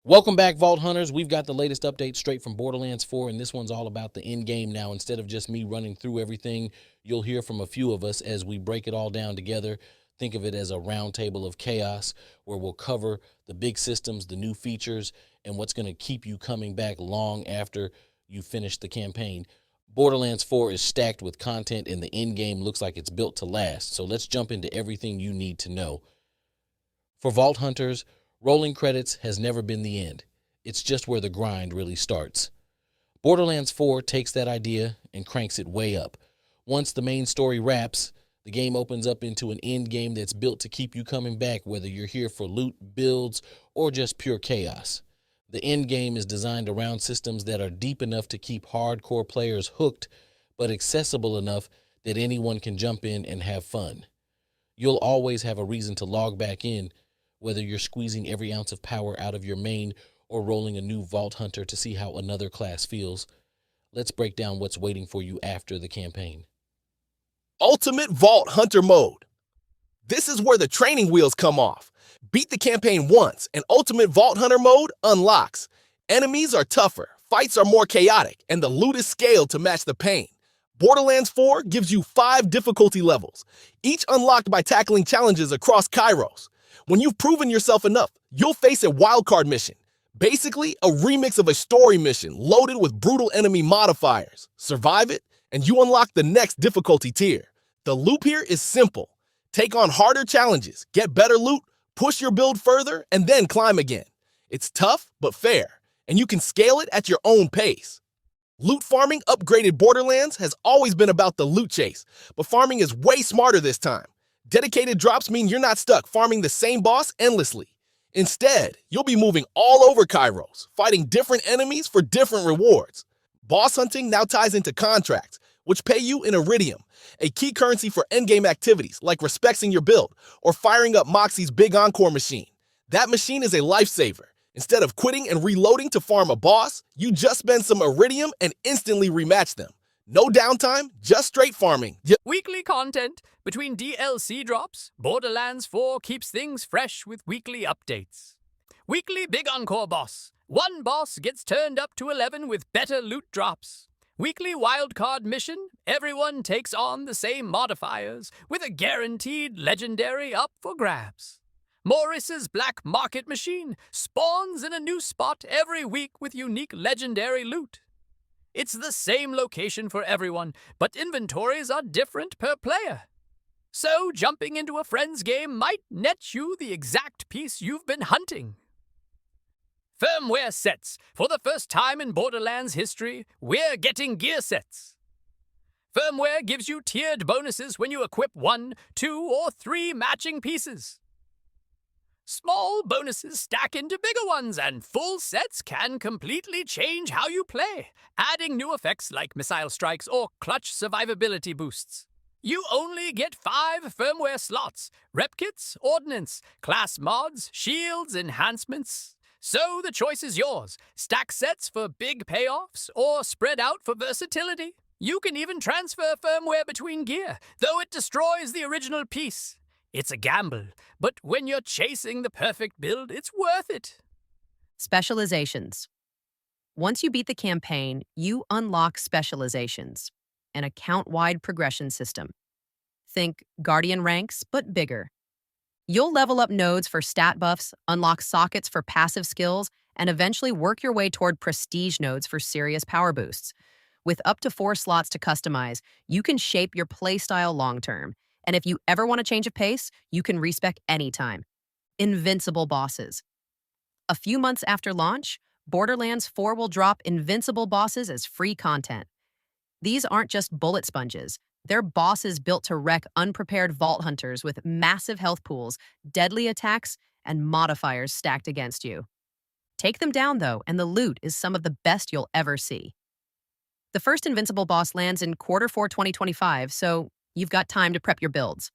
Welcome back, Vault Hunters. We've got the latest update straight from Borderlands 4, and this one's all about the end game now. Instead of just me running through everything, you'll hear from a few of us as we break it all down together. Think of it as a round table of chaos where we'll cover the big systems, the new features, and what's going to keep you coming back long after you finish the campaign. Borderlands 4 is stacked with content, and the end game looks like it's built to last. So let's jump into everything you need to know. For Vault Hunters, rolling credits has never been the end. It's just where the grind really starts. Borderlands 4 takes that idea and cranks it way up. Once the main story wraps, the game opens up into an end game that's built to keep you coming back, whether you're here for loot, builds, or just pure chaos. The end game is designed around systems that are deep enough to keep hardcore players hooked, but accessible enough that anyone can jump in and have fun. You'll always have a reason to log back in, whether you're squeezing every ounce of power out of your main or rolling a new Vault Hunter to see how another class feels. Let's break down what's waiting for you after the campaign. Ultimate Vault Hunter Mode. This is where the training wheels come off. Beat the campaign once, and Ultimate Vault Hunter Mode unlocks. Enemies are tougher, fights are more chaotic, and the loot is scaled to match the pain. Borderlands 4 gives you 5 difficulty levels, each unlocked by tackling challenges across Kairos. When you've proven yourself enough, you'll face a wildcard mission. Basically, a remix of a story mission loaded with brutal enemy modifiers. Survive it, and you unlock the next difficulty tier. The loop here is simple. Take on harder challenges, get better loot, push your build further, and then climb again. It's tough, but fair, and you can scale it at your own pace. Loot farming upgraded Borderlands has always been about the loot chase, but farming is way smarter this time. Dedicated drops mean you're not stuck farming the same boss endlessly. Instead, you'll be moving all over Kairos, fighting different enemies for different rewards. Boss hunting now ties into contracts, which pay you in Iridium, a key currency for endgame activities like respecting your build or firing up Moxie's big encore machine. That machine is a lifesaver. Instead of quitting and reloading to farm a boss, you just spend some Iridium and instantly rematch them. No downtime, just straight farming. Weekly content. Between DLC drops, Borderlands 4 keeps things fresh with weekly updates. Weekly Big Encore Boss. One boss gets turned up to 11 with better loot drops. Weekly Wildcard Mission. Everyone takes on the same modifiers with a guaranteed legendary up for grabs. Morris's Black Market Machine spawns in a new spot every week with unique legendary loot. It's the same location for everyone, but inventories are different per player. So jumping into a friend's game might net you the exact piece you've been hunting. Firmware sets. For the first time in Borderlands history, we're getting gear sets. Firmware gives you tiered bonuses when you equip 1, 2, or 3 matching pieces. Small bonuses stack into bigger ones, and full sets can completely change how you play, adding new effects like missile strikes or clutch survivability boosts. You only get 5 firmware slots: rep kits, ordnance, class mods, shields, enhancements. So the choice is yours. Stack sets for big payoffs or spread out for versatility. You can even transfer firmware between gear, though it destroys the original piece. It's a gamble, but when you're chasing the perfect build, it's worth it. Specializations. Once you beat the campaign, you unlock specializations, an account-wide progression system. Think Guardian ranks, but bigger. You'll level up nodes for stat buffs, unlock sockets for passive skills, and eventually work your way toward prestige nodes for serious power boosts. With up to 4 slots to customize, you can shape your playstyle long-term. And if you ever want to change of pace, you can respec anytime. Invincible bosses. A few months after launch, Borderlands 4 will drop invincible bosses as free content. These aren't just bullet sponges. They're bosses built to wreck unprepared Vault Hunters with massive health pools, deadly attacks, and modifiers stacked against you. Take them down, though, and the loot is some of the best you'll ever see. The first invincible boss lands in Q4 2025, so you've got time to prep your builds.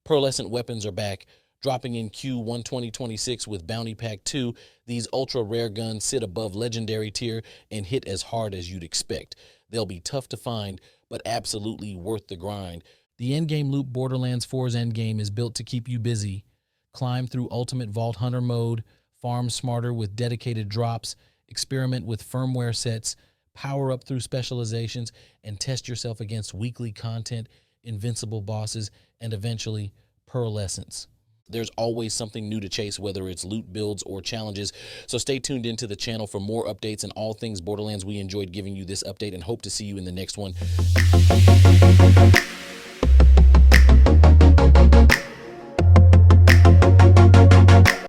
Pearlescent weapons are back. Dropping in Q1 2026 with Bounty Pack 2, these ultra-rare guns sit above Legendary tier and hit as hard as you'd expect. They'll be tough to find, but absolutely worth the grind. The endgame loop Borderlands 4's endgame is built to keep you busy. Climb through Ultimate Vault Hunter mode, farm smarter with dedicated drops, experiment with firmware sets, power up through specializations, and test yourself against weekly content, invincible bosses, and eventually pearlescence. There's always something new to chase, whether it's loot builds or challenges. So stay tuned into the channel for more updates and all things Borderlands. We enjoyed giving you this update and hope to see you in the next one.